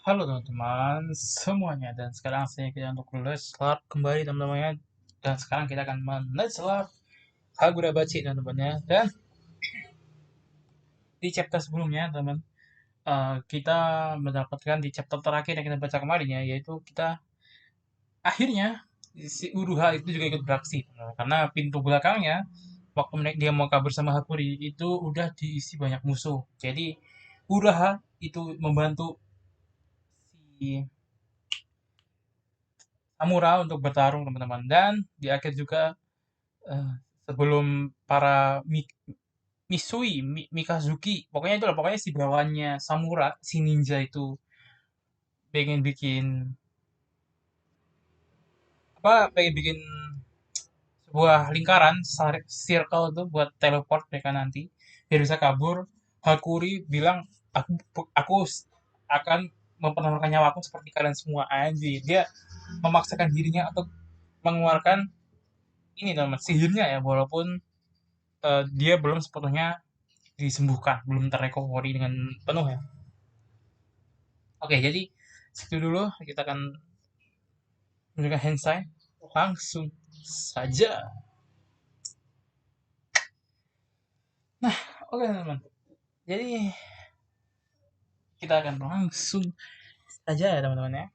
Halo teman-teman semuanya, dan sekarang saya kita untuk Let's Lab kembali teman-temannya, dan sekarang kita akan Let's Lab Kagura Bachi teman-temannya. Dan di chapter sebelumnya teman, kita mendapatkan di chapter terakhir yang kita baca kemarin ya, yaitu kita akhirnya si Uruha itu juga ikut beraksi, teman-teman. Karena pintu belakangnya waktu dia mau kabur sama Hakuri itu udah diisi banyak musuh. Jadi Uruha itu membantu si Samura untuk bertarung teman-teman, dan di akhir juga eh, sebelum para Misui, Mikazuki, pokoknya itulah, pokoknya si bawahannya Samura, si ninja itu pengen bikin pengen bikin sebuah lingkaran circle tuh buat teleport mereka nanti biar bisa kabur. Hakuri bilang, aku akan mempertaruhkan nyawaku seperti kalian semua aja. Dia memaksakan dirinya untuk mengeluarkan ini teman sihirnya ya, walaupun dia belum sepenuhnya disembuhkan, belum terrecovery dengan penuh ya. Oke, jadi segitu dulu. Kita akan menunjukkan handsai langsung saja. Nah, oke teman-teman. Jadi kita akan langsung saja ya teman-teman ya.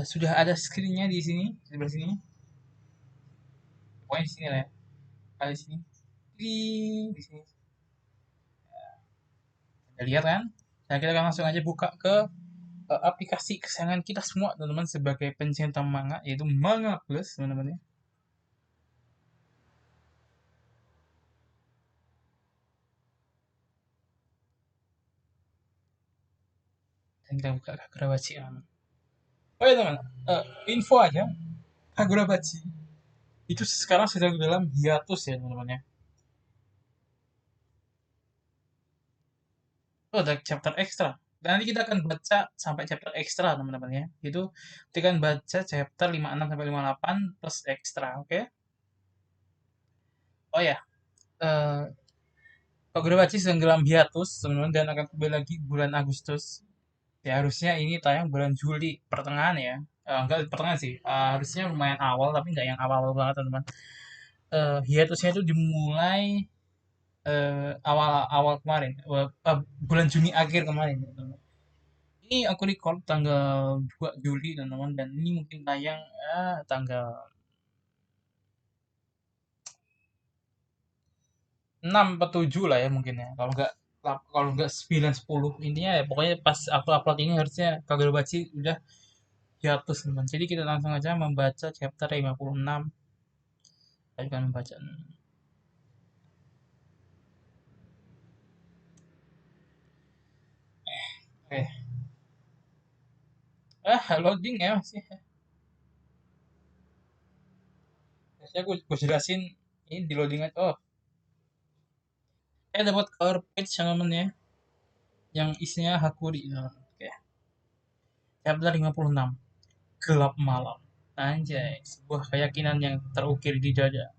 Sudah ada screennya di sini, di sebelah sini. Pokoknya di sini lah ya. Ada di sini. Di sini. Kita lihat kan? Nah, kita akan langsung aja buka ke aplikasi kesayangan kita semua teman-teman sebagai pencinta manga, yaitu Manga Plus teman-teman ya. Dan kita buka Kagurabachi. Oh ya teman, info aja, Kagurabachi itu sekarang sedang dalam hiatus ya teman-teman ya. Oh, ada chapter ekstra. Dan nanti kita akan baca sampai chapter ekstra teman-teman ya. Itu kita akan baca chapter 56 sampai 58 plus ekstra, oke? Oh ya, eh Kagurabachi sedang dalam hiatus teman-teman, dan akan kembali lagi bulan Agustus. Ya harusnya ini tayang bulan Juli pertengahan ya. Enggak pertengahan sih. Harusnya lumayan awal tapi nggak yang awal-awal banget teman-teman. Hiatusnya itu dimulai awal awal kemarin, bulan Juni akhir kemarin teman-teman. Ini aku record tanggal 2 Juli teman-teman, dan ini mungkin tayang tanggal 6 atau 7 lah ya mungkin ya. Kalau nggak 9 10 intinya ya, pokoknya pas aku upload ini harusnya Kagurabachi udah hiatus teman. Jadi kita langsung aja membaca chapter 56. Saya akan membaca. Eh, loading ya masih. Biasanya aku jelasin ini di loading aja. Oh, dapat cover page yang namanya yang isinya Hakuri. Nah, oke. Chapter 56. Gelap malam. Anjay, sebuah keyakinan yang terukir di dada.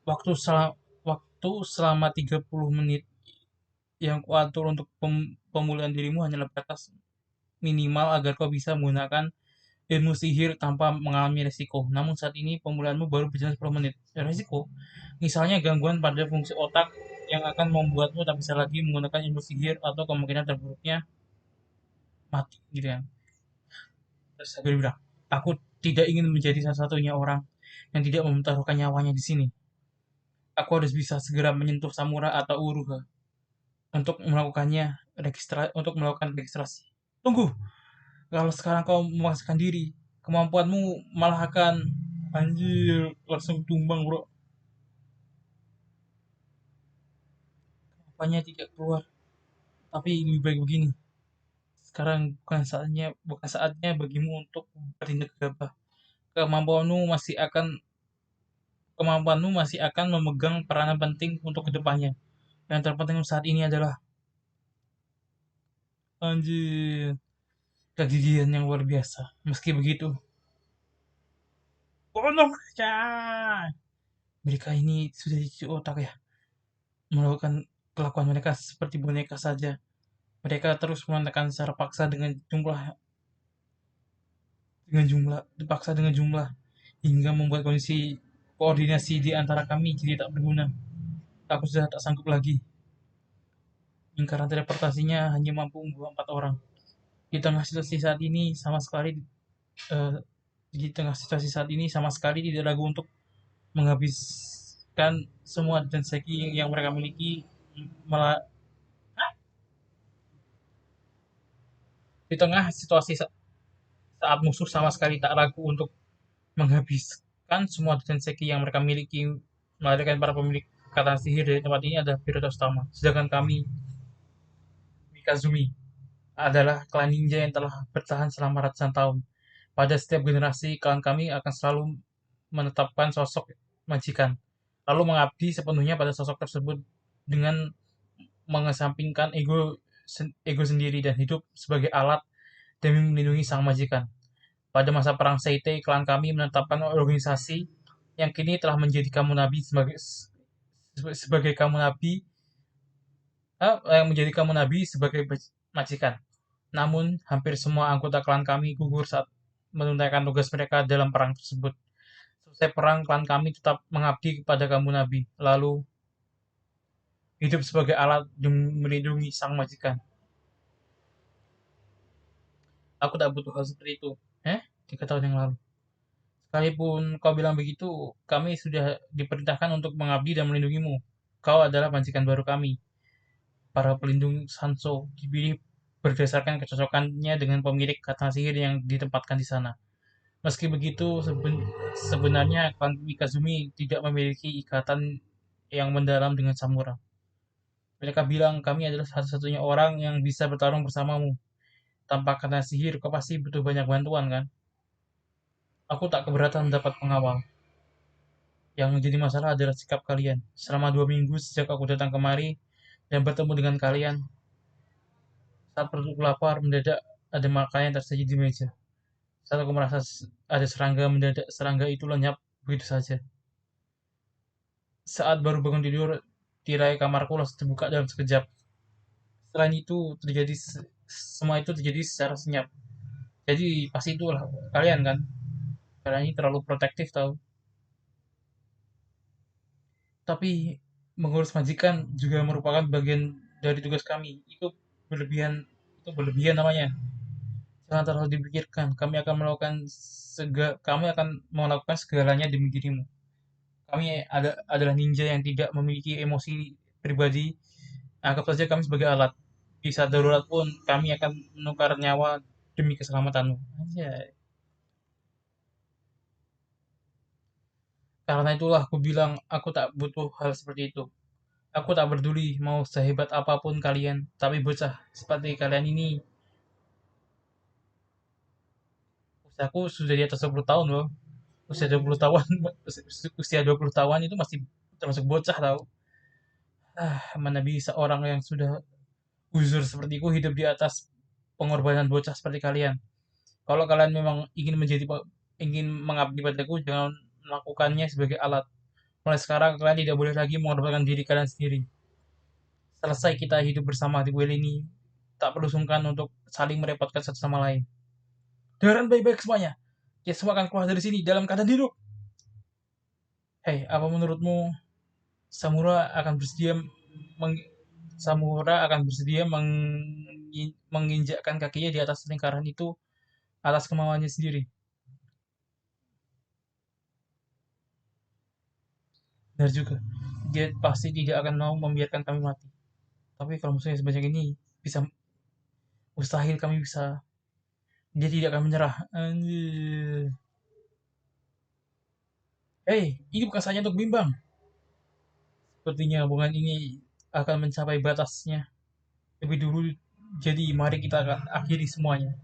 Waktu selama, waktu selama 30 menit yang kuatur untuk pemulihan dirimu hanyalah batas minimal agar kau bisa menggunakan ilmu sihir tanpa mengalami resiko. Namun saat ini pemulihanmu baru berjalan 10 menit. Resiko? Misalnya gangguan pada fungsi otak yang akan membuatmu tak bisa lagi menggunakan ilmu sihir, atau kemungkinan terburuknya mati gitu kan. Terus Sabir bilang, aku tidak ingin menjadi salah-satunya orang yang tidak mempertaruhkan nyawanya di sini. Aku harus bisa segera menyentuh Samura atau Uruha untuk melakukan registrasi. Tunggu, kalau sekarang kau memaksakan diri, kemampuanmu malah akan anjir langsung tumbang bro. Apanya tidak keluar, tapi lebih baik begini. Sekarang bukan saatnya bagimu untuk bertindak gegabah. Kemampuanmu masih akan kemampuanmu masih akan memegang peranan penting untuk kedepannya. Yang terpenting saat ini adalah anjir kegigihan yang luar biasa. Meski begitu, tolong ya. Mereka ini sudah dicuci otak ya, melakukan Kelakuan mereka seperti boneka saja. Mereka terus menekan secara paksa dipaksa dengan jumlah hingga membuat kondisi koordinasi di antara kami jadi tak berguna. Aku sudah tak sanggup lagi. Lingkaran teleportasinya hanya mampu membawa 4 orang. Di tengah situasi saat ini sama sekali eh, di tengah situasi saat ini sama sekali tidak ragu untuk menghabiskan semua denseki yang mereka miliki. Di tengah situasi saat musuh sama sekali tak ragu untuk menghabiskan semua denseki yang mereka miliki, melarikan para pemilik kata sihir dari tempat ini adalah prioritas utama. Sedangkan kami, Mikazumi, adalah klan ninja yang telah bertahan selama ratusan tahun. Pada setiap generasi, klan kami akan selalu menetapkan sosok majikan, lalu mengabdi sepenuhnya pada sosok tersebut dengan mengesampingkan ego sendiri dan hidup sebagai alat demi melindungi sang majikan. Pada masa perang Seite, klan kami menetapkan organisasi yang kini telah menjadi kamu nabi sebagai kamu nabi yang menjadi kamu nabi sebagai majikan. Namun, hampir semua anggota klan kami gugur saat menunaikan tugas mereka dalam perang tersebut. Selesai perang, klan kami tetap mengabdi kepada kamu nabi, lalu hidup sebagai alat demi melindungi sang majikan. Aku tak butuh hal seperti itu. 3 tahun yang lalu. Sekalipun kau bilang begitu, kami sudah diperintahkan untuk mengabdi dan melindungimu. Kau adalah majikan baru kami. Para pelindung Sanso dipilih berdasarkan kecocokannya dengan pemilik kata sihir yang ditempatkan di sana. Meski begitu, sebenarnya klan Mikazumi tidak memiliki ikatan yang mendalam dengan Samura. Mereka bilang kami adalah satu-satunya orang yang bisa bertarung bersamamu. Tanpa kata sihir, kau pasti butuh banyak bantuan kan? Aku tak keberatan mendapat pengawal. Yang menjadi masalah adalah sikap kalian. Selama 2 minggu sejak aku datang kemari dan bertemu dengan kalian, saat perutku lapar, mendadak ada makanan tersaji di meja. Saat aku merasa ada serangga, mendadak serangga itu lenyap begitu saja. Saat baru bangun tidur, tirai kamarku langsung terbuka dalam sekejap. Selain itu, semua itu terjadi secara senyap. Jadi pasti itulah kalian kan. Kalian ini terlalu protektif tahu. Tapi mengurus majikan juga merupakan bagian dari tugas kami. Berlebihan, itu berlebihan namanya. Jangan terlalu dipikirkan. Kami akan melakukan segalanya demi dirimu. Kami adalah ninja yang tidak memiliki emosi pribadi. Anggap saja kami sebagai alat. Di saat darurat pun kami akan menukar nyawa demi keselamatanmu. Anjay. Karena itulah aku bilang aku tak butuh hal seperti itu. Aku tak peduli mau sehebat apapun kalian, tapi bocah seperti kalian ini, usiaku sudah di atas 20 tahun loh. Usia 20 tahun, usia 20 tahun itu masih termasuk bocah tau. Mana bisa orang yang sudah uzur sepertiku hidup di atas pengorbanan bocah seperti kalian. Kalau kalian memang ingin mengabdi padaku, jangan melakukannya sebagai alat. Mulai sekarang kalian tidak boleh lagi mengorbankan diri kalian sendiri. Selesai kita hidup bersama di kuil ini, tak perlu sungkan untuk saling merepotkan satu sama lain. Dengarkan baik-baik semuanya. Kita semua akan keluar dari sini dalam keadaan hidup. Hei, apa menurutmu Samura akan bersedia meng, Samura akan bersedia menginjakkan kakinya di atas lingkaran itu atas kemauannya sendiri? Benar juga. Dia pasti tidak akan mau membiarkan kami mati. Tapi kalau musuhnya sebanyak ini, bisa mustahil kami bisa. Dia tidak akan menyerah. Hei, ini bukan saja untuk bimbang. Sepertinya hubungan ini akan mencapai batasnya lebih dulu. Jadi mari kita akan akhiri semuanya.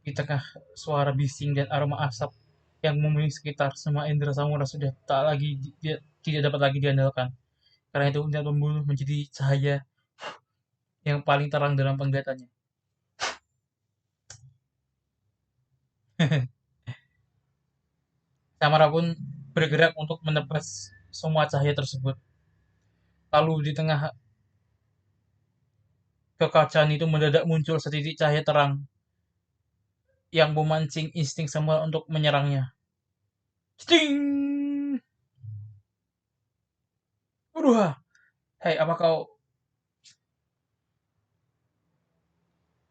Di tengah suara bising dan aroma asap yang memenuhi sekitar, semua indera samura sudah tidak dapat lagi diandalkan. Karena itu niat membunuh menjadi cahaya yang paling terang dalam penglihatannya. Samara pun bergerak untuk menebas semua cahaya tersebut. Lalu di tengah kekacauan itu mendadak muncul setitik cahaya terang yang memancing insting semua untuk menyerangnya. Sting! Udah. Hei, apa kau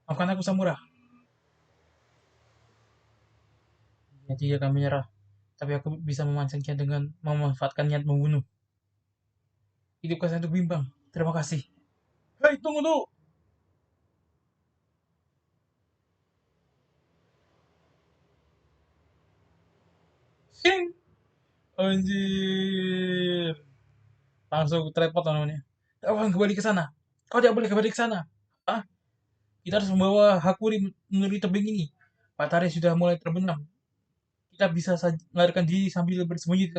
maafkan aku Samura? Ya, tidak akan menyerah. Tapi aku bisa memancingnya dengan memanfaatkan niat membunuh. Hidupkan saya untuk bimbang. Terima kasih. Hei, tunggu dulu. Sing! Anjir. Langsung teleport namanya. Kau akan kembali ke sana. Kau tidak boleh kembali ke sana. Ah, kita harus membawa Hakuri menuju tebing ini. Matahari sudah mulai terbenam. Kita bisa melarikan diri sambil bersembunyi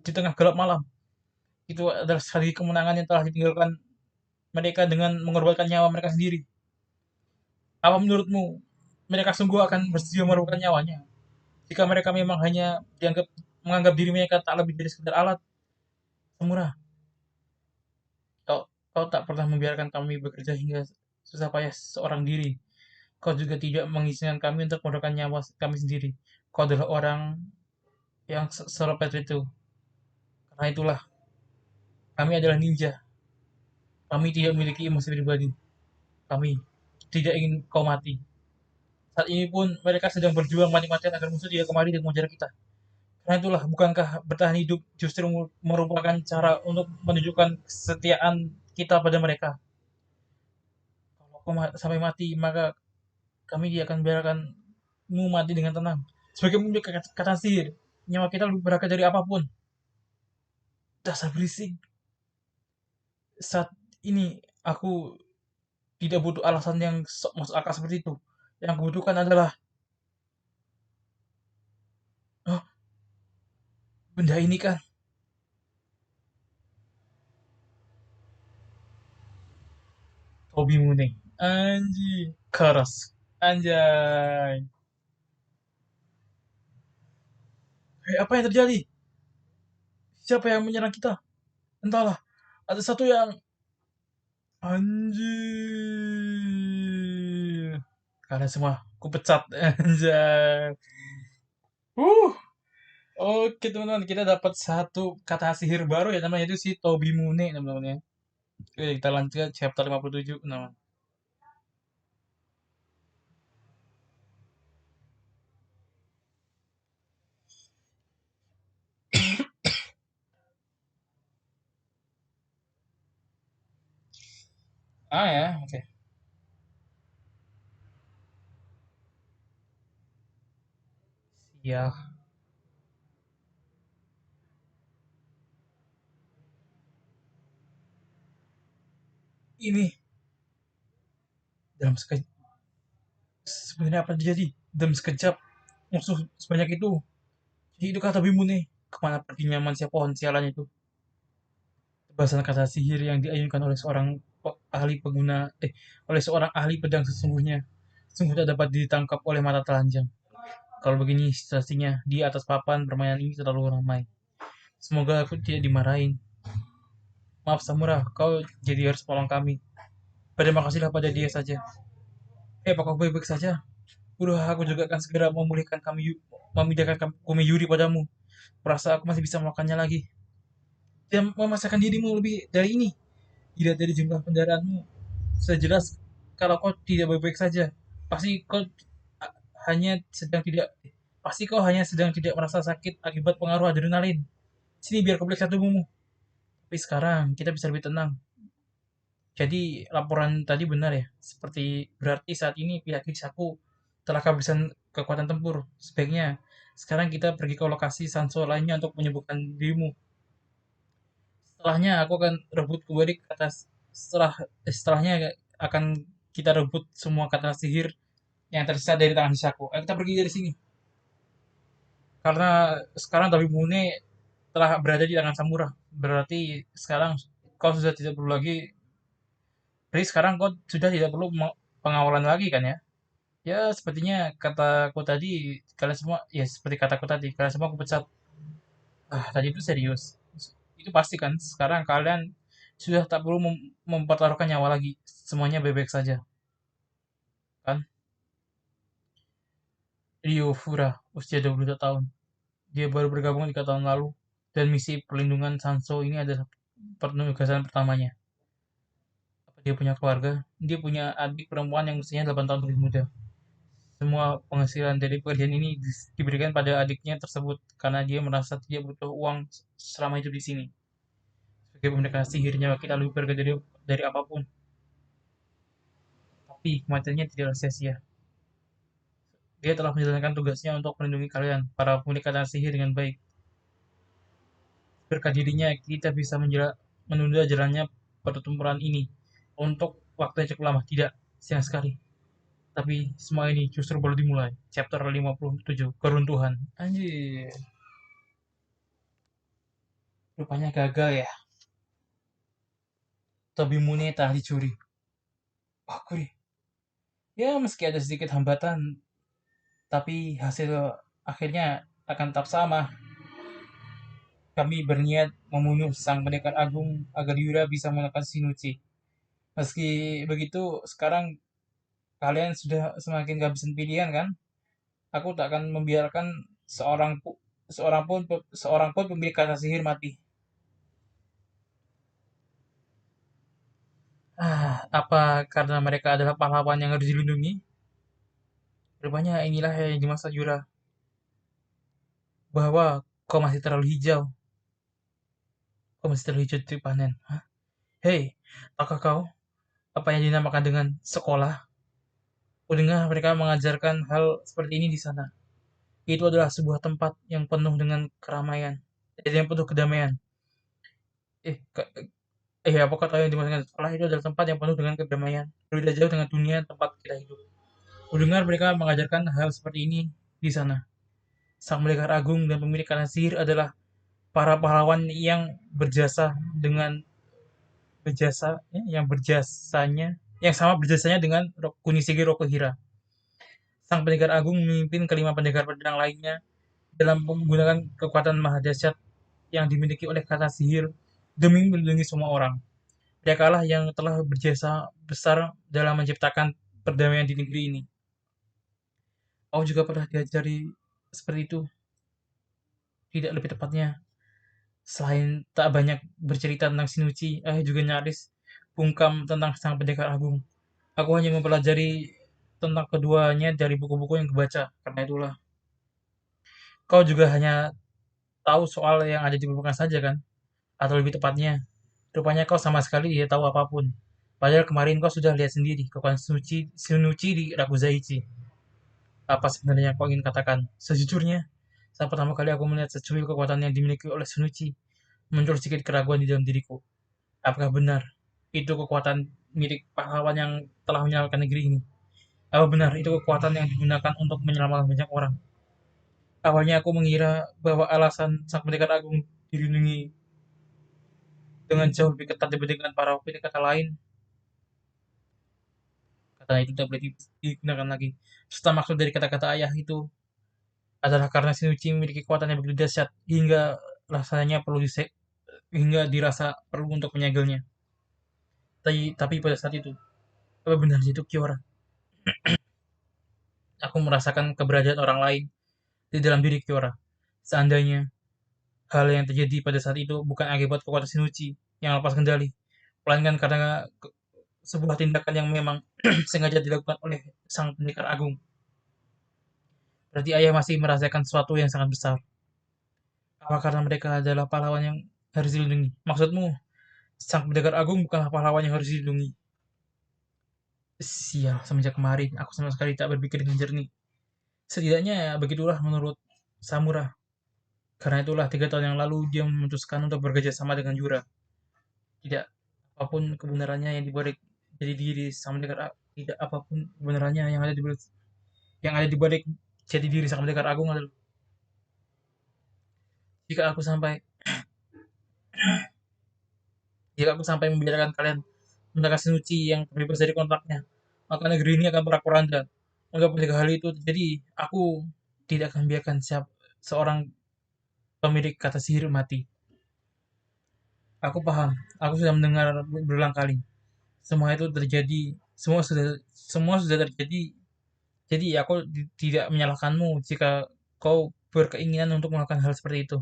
di tengah gelap malam. Itu adalah sekali kemenangan yang telah ditinggalkan mereka dengan mengorbankan nyawa mereka sendiri. Apa menurutmu? Mereka sungguh akan bersedia mengorbankan nyawanya jika mereka memang hanya menganggap diri mereka tak lebih dari sekedar alat. Semurah, kau, kau tak pernah membiarkan kami bekerja hingga susah payah seorang diri. Kau juga tidak mengizinkan kami untuk mengorbankan nyawa kami sendiri. Kau adalah orang yang seropet itu. Karena itulah, kami adalah ninja. Kami tidak memiliki emosi pribadi. Kami tidak ingin kau mati. Saat ini pun mereka sedang berjuang mati-matian agar musuh tidak kemari dan mengejar kita. Karena itulah, bukankah bertahan hidup justru merupakan cara untuk menunjukkan kesetiaan kita pada mereka? Kalau kau sampai mati, maka kami tidak akan biarkanmu mati dengan tenang. Sebagai pemilik kata sihir, nyawa kita lebih berharga dari apapun. Dasar berisik. Saat ini aku tidak butuh alasan yang masuk akal seperti itu. Yang aku butuhkan adalah, oh, benda ini kan hobimu nih. Anjing, keras. Anjay. Hey, apa yang terjadi? Siapa yang menyerang kita? Entahlah. Ada satu yang anjir. Kalian semua, ku pecat. Anjay. Uh. Oke teman-teman, kita dapat satu kata sihir baru ya namanya itu si Tobi Mune teman-teman ya. Oke, kita lanjut ke chapter 57 teman. Ah ya, oke. Ya, ini dalam sekejap sebenarnya apa terjadi? Dalam sekejap musuh sebanyak itu. Jadi itu kata Bimune. Kemana perginya manusia pohon sialan itu? Tebasan kata sihir yang diayunkan oleh seorang ahli pengguna oleh seorang ahli pedang sesungguhnya sungguh tak dapat ditangkap oleh mata telanjang. Kalau begini situasinya di atas papan permainan ini terlalu ramai. Semoga aku tidak dimarahin. Maaf Samura, kau jadi harus tolong kami. Terima kasihlah pada dia saja. Apakah kau baik-baik saja? Udah, aku juga akan segera memulihkan memindahkan kami Yuri padamu. Perasa aku masih bisa melakukannya lagi. Dan memasakkan dirimu lebih dari ini. Dilihat dari jumlah kendaraanmu, sejelas kalau kau tidak baik-baik saja. Pasti kau hanya sedang tidak pasti kau hanya sedang tidak merasa sakit akibat pengaruh adrenalin. Sini biar kau periksa tubuhmu. Tapi sekarang kita bisa lebih tenang. Jadi laporan tadi benar ya. Seperti berarti saat ini pihak Kisaku telah kehabisan kekuatan tempur. Sebaiknya sekarang kita pergi ke lokasi Sanso lainnya untuk menyembuhkan dirimu. Setelahnya aku akan rebut kembali ke atas setelahnya akan kita rebut semua kata sihir yang tersisa dari tangan Hisaku. Ayo kita pergi dari sini. Karena sekarang Tabi Mune telah berada di tangan Samura. Berarti sekarang kau sudah tidak perlu lagi. Berarti sekarang kau sudah tidak perlu pengawalan lagi kan ya? Ya sepertinya kataku tadi kalian semua ya seperti kataku tadi kalian semua aku pecat. Ah tadi itu serius. Itu pasti kan sekarang kalian Sudah tak perlu mempertaruhkan nyawa lagi. Semuanya baik-baik saja, kan? Ryo Fura, usia 22 tahun. Dia baru bergabung 3 tahun lalu, dan misi perlindungan Sanso ini adalah penugasan pertamanya. Apa dia punya keluarga? Dia punya adik perempuan yang usianya 8 tahun lebih muda. Semua penghasilan dari pekerjaan ini diberikan pada adiknya tersebut karena dia merasa tidak butuh uang selama hidup di sini. Sebagai pendekar sihirnya kita lebih berharga dari apapun. Tapi kematiannya tidaklah sia-sia. Dia telah menjalankan tugasnya untuk melindungi kalian, para pemilik kata sihir dengan baik. Berkat dirinya, kita bisa menunda jalannya pertempuran ini untuk waktu yang cukup lama. Tidak, sayang sekali. Tapi semua ini justru baru dimulai. Chapter 57, Keruntuhan. Anjir, rupanya gagal ya. Tobimune telah dicuri. Wah, kuri. Ya, meski ada sedikit hambatan, tapi hasil akhirnya akan tetap sama. Kami berniat membunuh sang pendekar agung agar Yura bisa menekan Shinichi. Meski begitu, sekarang kalian sudah semakin kehabisan pilihan kan? Aku tak akan membiarkan seorang seorang pun pemilik kata sihir mati. Apa karena mereka adalah pahlawan yang harus dilindungi? Rupanya inilah yang dimaksud Yura, bahwa kau masih terlalu hijau. Kau masih terlalu hijau untuk panen. Hah? Hei, tahukah kau apa yang dinamakan dengan sekolah? Kudengar mereka mengajarkan hal seperti ini di sana. Itu adalah sebuah tempat yang penuh dengan keramaian, yang penuh kedamaian. Eh, ke- apakah tahu yang dimaksud dengan sekolah itu adalah tempat yang penuh dengan kedamaian, berbeda jauh dengan dunia tempat kita hidup. Kudengar mereka mengajarkan hal seperti ini di sana. Sang Pendekar Agung dan pemilik kanan sihir adalah para pahlawan yang berjasa dengan yang berjasanya, yang sama berjasanya dengan Kunisige Rokuhira. Sang Pendekar Agung memimpin kelima pendekar pedang lainnya dalam menggunakan kekuatan maha dahsyat yang dimiliki oleh kata sihir demi melindungi semua orang. Mereka lah yang telah berjasa besar dalam menciptakan perdamaian di negeri ini. Aku juga pernah diajari seperti itu, tidak lebih tepatnya. Selain tak banyak bercerita tentang Shinichi, juga nyaris bungkam tentang sang pendekar agung. Aku hanya mempelajari tentang keduanya dari buku-buku yang kubaca. Karena itulah, kau juga hanya tahu soal yang ada di permukaan saja kan? Atau lebih tepatnya, rupanya kau sama sekali tidak tahu apapun. Padahal kemarin kau sudah lihat sendiri kekuatan Shinichi di Rakuzaichi. Apa sebenarnya yang kau ingin katakan? Sejujurnya, saat pertama kali aku melihat secuil kekuatan yang dimiliki oleh Shinichi, muncul sedikit keraguan di dalam diriku. Apakah benar itu kekuatan milik pahlawan yang telah menyelamatkan negeri ini? Apa benar itu kekuatan yang digunakan untuk menyelamatkan banyak orang? Awalnya aku mengira bahwa alasan sang pendekar agung dilindungi dengan jauh lebih ketat dibandingkan para pendekar lain. Kata itu tidak boleh digunakan lagi. Serta maksud dari kata-kata ayah itu adalah karena Shinichi memiliki kekuatan yang begitu dahsyat rasanya perlu hingga dirasa perlu untuk menyegelnya. Tapi pada saat itu, apa benar itu Kiora? Aku merasakan keberadaan orang lain di dalam diri Kiora. Seandainya hal yang terjadi pada saat itu bukan akibat kekuatan Shinichi yang lepas kendali, melainkan karena sebuah tindakan yang memang sengaja dilakukan oleh sang pendekar agung. Berarti ayah masih merasakan sesuatu yang sangat besar. Apa karena mereka adalah pahlawan yang harus dilindungi? Maksudmu, sang pendekar agung bukanlah pahlawan yang harus dilindungi? Sial, semenjak kemarin aku sama sekali tak berpikir dengan jernih. Setidaknya begitulah menurut Samura. Karena itulah 3 tahun yang lalu dia memutuskan untuk bekerja sama dengan Yura. Tidak apapun kebenarannya yang dibalik jadi diri sang pendekar, tidak apapun kebenarannya yang ada di balik jati diri sang pendekar agung adalah jika aku sampai jika aku sampai membiarkan kalian menggunakan Shinichi yang terbebas dari kontraknya, maka negeri ini akan porak-poranda. Untuk mencegah hal itu terjadi, aku tidak akan biarkan seorang pemilik kata sihir mati. Aku paham. Aku sudah mendengar berulang kali. Semua itu terjadi, semua sudah terjadi. Jadi aku tidak menyalahkanmu jika kau berkeinginan untuk melakukan hal seperti itu.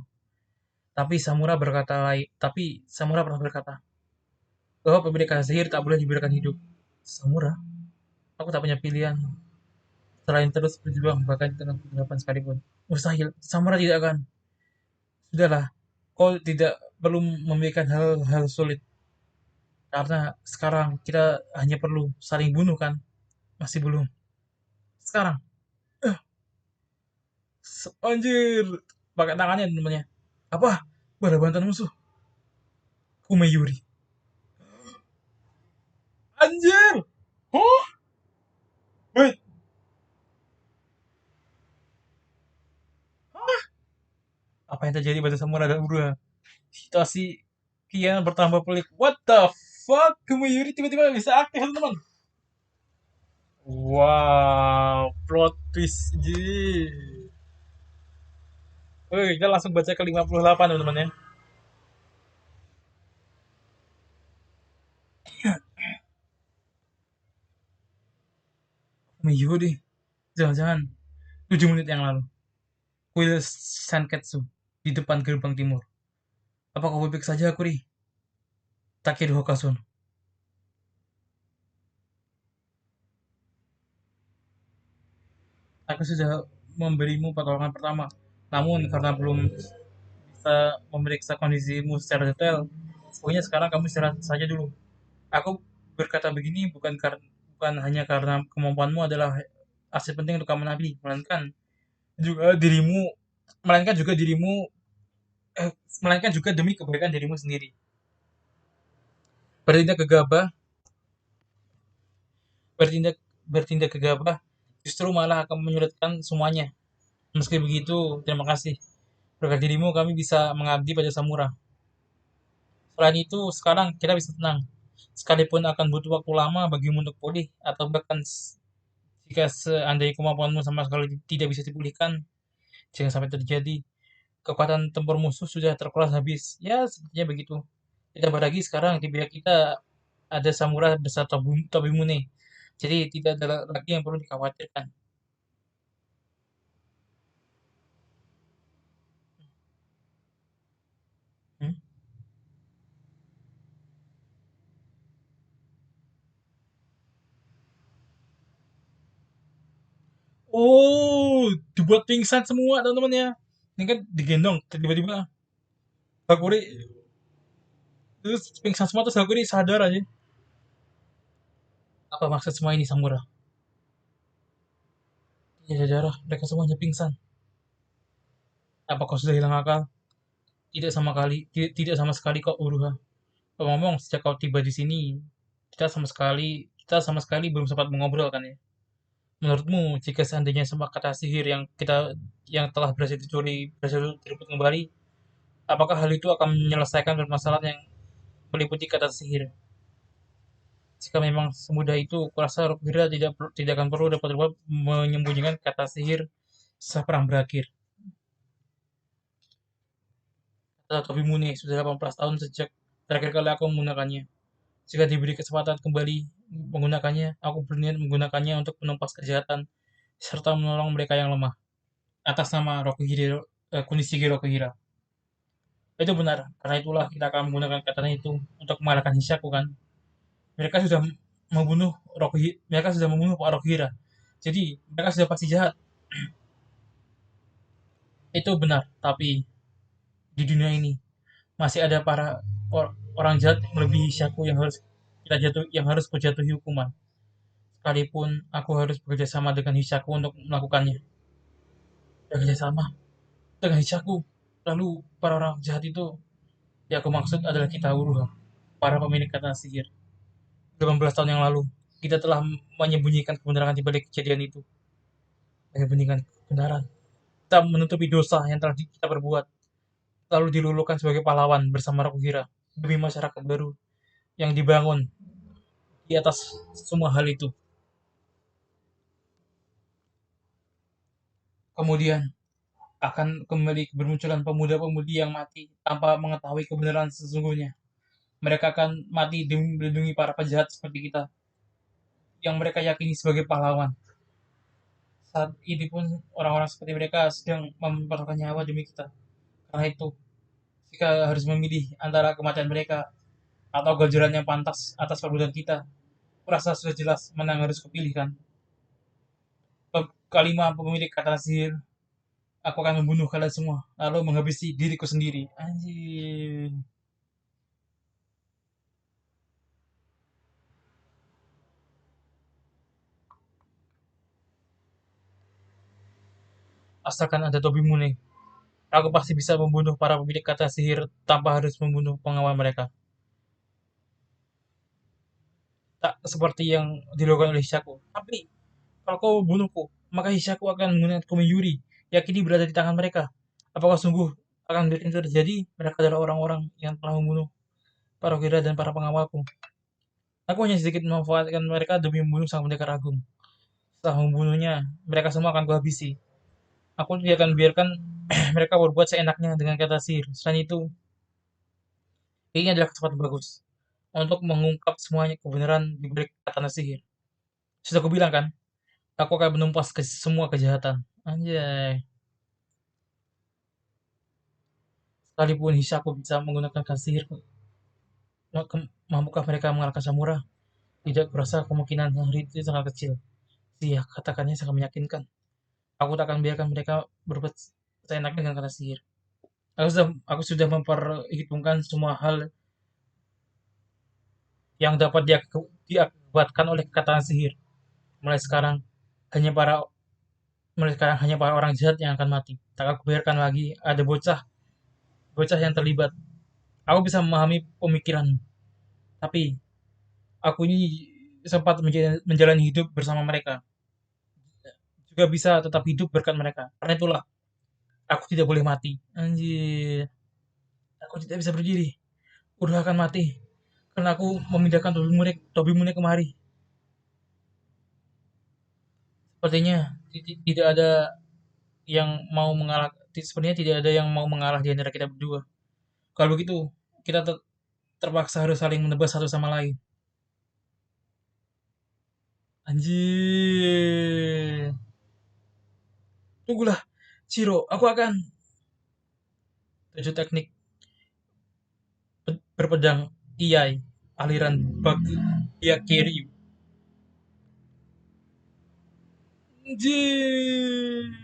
Tapi Samura pernah berkata bahwa pemilik kata sihir tak boleh diberikan hidup. Samura, aku tak punya pilihan selain terus berjuang bahkan di tengah kegelapan sekalipun. Mustahil, Samura tidak akan. Sudahlah, kau tidak perlu memikirkan hal-hal sulit. Karena sekarang kita hanya perlu saling bunuh kan? Masih belum. Sekarang, anjir, pakai tangannya namanya. Apa? Bala bantuan musuh. Kumeyuri. Anjir! Huh? Wait, apa yang terjadi pada Samura dan Urua? Situasi kian bertambah pelik. What the fuck? Kumeyuri tiba-tiba bisa aktif teman-teman. Wow, plot twist. Ji. Oke, kita langsung baca ke 58 teman-teman ya. Kumeyuri. Jangan-jangan 7 menit yang lalu. Kuil Sanketsu di depan gerbang timur. Apa kau baik saja, Kuri? Takeru Hokasun. Aku sudah memberimu pertolongan pertama. Namun karena belum bisa memeriksa kondisimu secara detail, pokoknya sekarang kamu istirahat saja dulu. Aku berkata begini bukan hanya karena kemampuanmu adalah aset penting untuk kamu nabi, juga dirimu, melainkan juga dirimu, eh, melainkan juga demi kebaikan dirimu sendiri. Bertindak gegabah, bertindak bertindak gegabah, justru malah akan menyulitkan semuanya. Meski begitu, terima kasih. Berkat dirimu kami bisa mengabdi pada Samura. Selain itu, sekarang kita bisa tenang. Sekalipun akan butuh waktu lama bagimu untuk pulih, atau bahkan jika seandainya kemampuanmu sama sekali tidak bisa dipulihkan, jangan sampai terjadi. Kekuatan tempur musuh sudah terkuras habis. Ya, sepertinya begitu. Ditambah lagi sekarang di pihak kita ada Samura besar Tobimune. Jadi tidak ada lagi yang perlu dikhawatirkan. Hmm? Oh, dibuat pingsan semua teman-teman ya. Ini kan digendong tiba-tiba Hakuri terus pingsan semua terus Hakuri sadar aja. Apa maksud semua ini Samura? Tidak ada darah, mereka semuanya pingsan. Apa kau sudah hilang akal? Tidak sama sekali kok Uruha. Ngomong sejak kau tiba di sini, kita sama sekali belum sempat mengobrol kan ya. Menurutmu, jika seandainya semua kata sihir yang telah berhasil direbut kembali, apakah hal itu akan menyelesaikan permasalahan yang meliputi kata sihir? Jika memang semudah itu, kurasa Rockgira tidak akan perlu dapat menyembunyikan kata sihir setelah perang berakhir. Kata Tobi Mune sudah 18 tahun sejak terakhir kali aku menggunakannya. Jika diberi kesempatan kembali menggunakannya, aku berniat menggunakannya untuk menumpas kejahatan serta menolong mereka yang lemah. Atas nama Kunishige Rokuhira. Itu benar, karena itulah kita akan menggunakan katana itu untuk mengalahkan Hishaku kan. Mereka sudah mereka sudah membunuh Pak Rokuhira. Jadi mereka sudah pasti jahat. Itu benar, tapi di dunia ini masih ada orang jahat yang melebihi Hishaku yang harus kujatuhi hukuman. Sekalipun aku harus bekerja sama dengan Hishaku untuk melakukannya. Bekerja sama dengan Hishaku. Lalu para orang jahat itu, ya aku maksud adalah kita Uruha, para pemilik kata sihir. 18 tahun yang lalu, kita telah menyembunyikan kebenaran di balik kejadian itu. Menyembunyikan kebenaran. Kita menutupi dosa yang telah kita perbuat, lalu dilulukan sebagai pahlawan bersama Rokuhira demi masyarakat baru yang dibangun di atas semua hal itu. Kemudian akan kembali bermunculan pemuda-pemudi yang mati tanpa mengetahui kebenaran sesungguhnya. Mereka akan mati demi melindungi para penjahat seperti kita, yang mereka yakini sebagai pahlawan. Saat ini pun orang-orang seperti mereka sedang mempertaruhkan nyawa demi kita. Karena itu, jika harus memilih antara kematian mereka atau ganjaran yang pantas atas perbuatan kita, merasa sudah jelas mana yang harus kupilihkan. Kelima pemilik kata sihir, aku akan membunuh kalian semua, lalu menghabisi diriku sendiri. Anjir. Asalkan ada Tobi Mune, aku pasti bisa membunuh para pemilik kata sihir tanpa harus membunuh pengawal mereka. Tak seperti yang dilakukan oleh Hishaku. Tapi, kalau kau membunuhku, maka Hishaku akan menggunakan Komiyuri, yang kini berada di tangan mereka. Apakah sungguh akan biarkan itu terjadi? Mereka adalah orang-orang yang telah membunuh para kira dan para pengawalku. Aku hanya sedikit memanfaatkan mereka demi membunuh sang pendekar agung. Setelah membunuhnya, mereka semua akan kuhabisi. Aku tidak akan biarkan mereka berbuat seenaknya dengan kata sihir. Selain itu, ini adalah kesempatan bagus untuk mengungkap semuanya kebenaran di balik kata sihir. Sudah aku bilang kan, aku akan menumpas semua kejahatan. Anjay. Sekalipun Hishaku bisa menggunakan kata sihir, mampukah mereka mengalahkan Samura? Tidak kurasa kemungkinan hari itu sangat kecil. Iya, katakannya sangat meyakinkan. Aku tak akan biarkan mereka berbuat seenaknya dengan kata sihir. Aku sudah memperhitungkan semua hal yang dapat diakibatkan oleh kata sihir. Mulai sekarang hanya para mulai sekarang hanya para orang jahat yang akan mati. Tak aku biarkan lagi ada bocah bocah yang terlibat. Aku bisa memahami pemikiran, tapi aku ini sempat menjalani hidup bersama mereka. Juga bisa tetap hidup berkat mereka. Karena itulah aku tidak boleh mati. Anjir, aku tidak bisa berdiri. Udah akan mati. Karena aku memindahkan Tobi Mune kemari. Sepertinya tidak ada yang mau mengalah. Sepertinya tidak ada yang mau mengalah di antara kita berdua. Kalau begitu, kita terpaksa harus saling menebas satu sama lain. Anjir. Tunggulah, Shiro. Aku akan 7 teknik berpedang Iai. Aliran Byakuya. Anjir.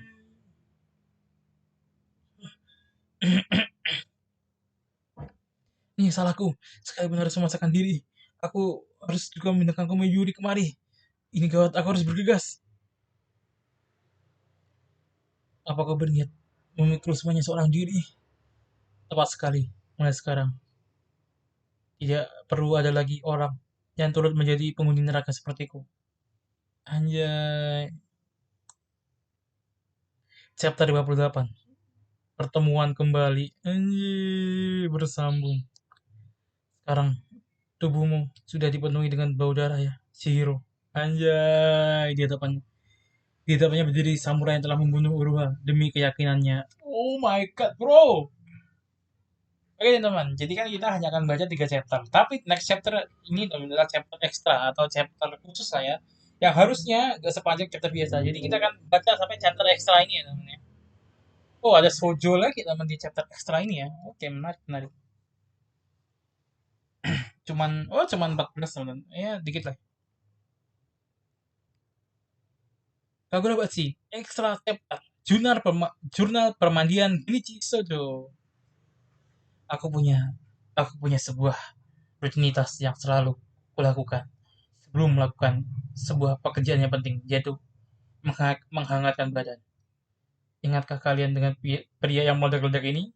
Ini salahku. Sekali benar harus memaksakan diri. Aku harus juga memindahkan Yuri kemari. Ini gawat, aku harus bergegas. Apa kau berniat memikul semuanya seorang diri? Tepat sekali. Mulai sekarang, tidak perlu ada lagi orang yang turut menjadi penghuni neraka sepertiku. Anjay. Chapter 58. Pertemuan kembali. Anjay, bersambung. Sekarang tubuhmu sudah dipenuhi dengan bau darah ya, Shihiro. Anjay, di hadapannya berdiri samurai yang telah membunuh Uruha demi keyakinannya. Oh my god, bro. Oke teman-teman, jadi kan kita hanya akan baca 3 chapter. Tapi next chapter ini adalah chapter ekstra atau chapter khusus lah ya. Yang harusnya gak sepanjang chapter biasa. Jadi kita akan baca sampai chapter ekstra ini ya teman ya. Oh ada Sojo lagi teman di chapter ekstra ini ya. Oke menarik menarik. Cuman 14 teman. Ya dikit lah. Kagurabachi, ekstra chapter. Jurnal permandian Genichi Sojo. Aku punya aku punya sebuah rutinitas yang selalu kulakukan sebelum melakukan sebuah pekerjaan yang penting, yaitu menghangatkan badan. Ingatkah kalian dengan pria yang meledak-ledak ini?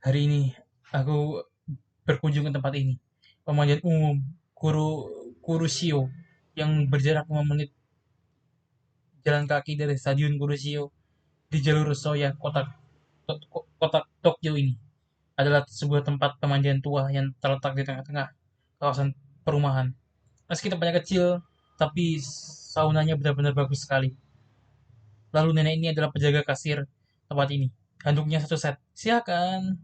Hari ini aku berkunjung ke tempat ini, pemandian umum Kurushio, yang berjarak 5 menit jalan kaki dari stadion Kurushio di jalur Soya, kota Tokyo ini. Adalah sebuah tempat pemandian tua yang terletak di tengah-tengah kawasan perumahan. Meski tempatnya kecil, tapi saunanya benar-benar bagus sekali. Lalu nenek ini adalah penjaga kasir tempat ini. Handuknya 1 set. Silakan.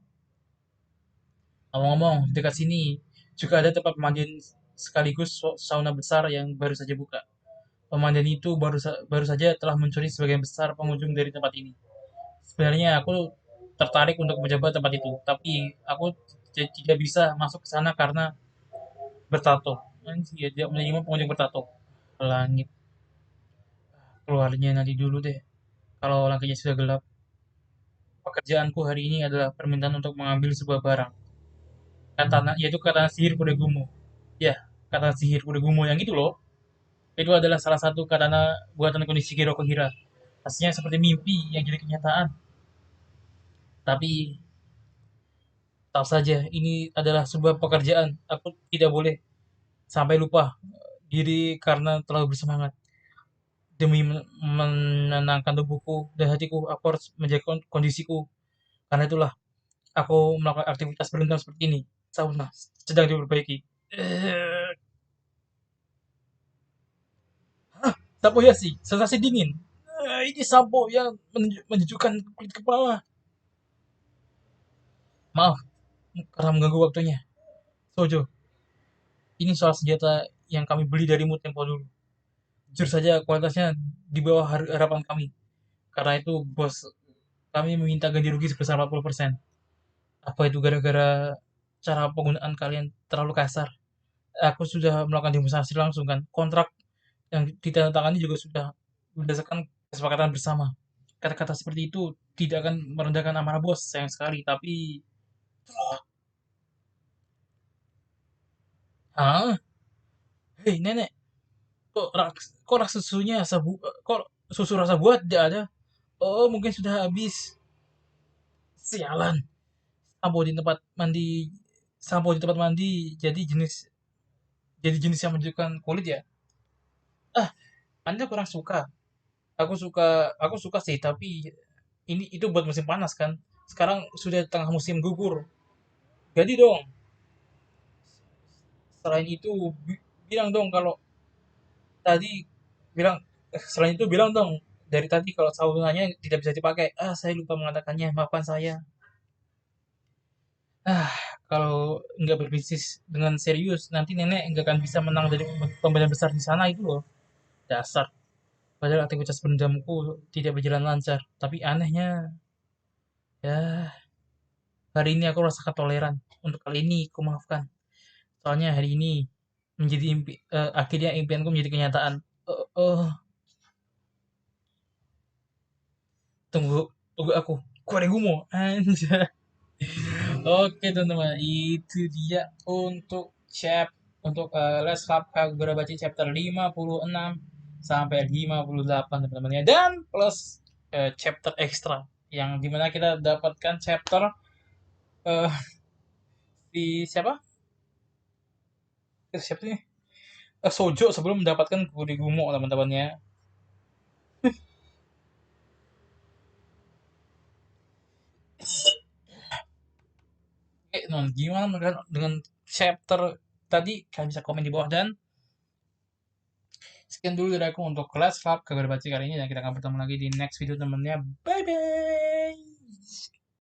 Ngomong-ngomong, dekat sini juga ada tempat pemandian sekaligus sauna besar yang baru saja buka. Pemandian itu baru saja telah mencuri sebagian besar pengunjung dari tempat ini. Sebenarnya aku tertarik untuk mencoba tempat itu, tapi aku tidak bisa masuk ke sana karena bertato. Ya, tidak menerima pengunjung bertato. Langit, keluarnya nanti dulu deh. Kalau langitnya sudah gelap, pekerjaanku hari ini adalah permintaan untuk mengambil sebuah barang. Katana, yaitu katana sihir kuda gumo. Ya, katana sihir kuda gumo yang itu loh. Itu adalah salah satu katana buatan kondisi Shigero Kohira. Pastinya seperti mimpi yang jadi kenyataan. Tapi tahu saja ini adalah sebuah pekerjaan. Aku tidak boleh sampai lupa diri karena terlalu bersemangat. Demi menenangkan tubuhku dan hatiku, aku harus menjaga kondisiku. Karena itulah aku melakukan aktivitas berendam seperti ini. Sauna sedang diperbaiki. Eh, Sampo hiasi, sensasi dingin. Ini sampo yang menunjukkan kulit kepala. Maaf karena mengganggu waktunya. Sojo, ini soal senjata yang kami beli darimu tempo dulu. Jujur saja kualitasnya di bawah harapan kami. Karena itu bos kami meminta ganti rugi sebesar 40%. Apa itu gara-gara cara penggunaan kalian terlalu kasar? Aku sudah melakukan demonstrasi langsung kan. Kontrak yang ditandatangani juga sudah berdasarkan kesepakatan bersama. Kata-kata seperti itu tidak akan merendahkan amarah bos, sayang sekali. Tapi, ah, hei nenek, kok rasa susunya kok susu rasa buah tidak ada? Oh, mungkin sudah habis. Sialan. Sampo di tempat mandi, sampo di tempat mandi jadi jenis yang menunjukkan kulit ya. Ah, Anda kurang suka. Aku suka sih, tapi itu buat musim panas kan. Sekarang sudah tengah musim gugur. Jadi dong, selain itu bilang dong kalau tadi bilang selain itu bilang dong dari tadi kalau saunanya tidak bisa dipakai. Saya lupa mengatakannya. Maafkan saya. Ah, Kalau nggak berbisnis dengan serius, nanti nenek nggak akan bisa menang dari pembelian besar di sana itu loh. Dasar. Padahal aktivitas pendamku tidak berjalan lancar. Tapi anehnya, ya hari ini aku rasakan toleran. Untuk kali ini, aku maafkan. Soalnya hari ini akhirnya impianku menjadi kenyataan. Oh, tunggu, tunggu aku. Koregumo, anjay. Oke teman-teman, itu dia untuk Les Lab Kagura Bachi chapter 56 sampai 58 teman-teman ya. Dan plus chapter ekstra yang dimana kita dapatkan chapter eh, di siapa? Siapa nih? Sojo sebelum mendapatkan Kurigumo teman-teman ya. Non gimana dengan chapter tadi? Kalian bisa komen di bawah dan sekian dulu dari aku untuk kelas Club kabar baca kali ini dan kita akan bertemu lagi di next video temennya. Bye bye.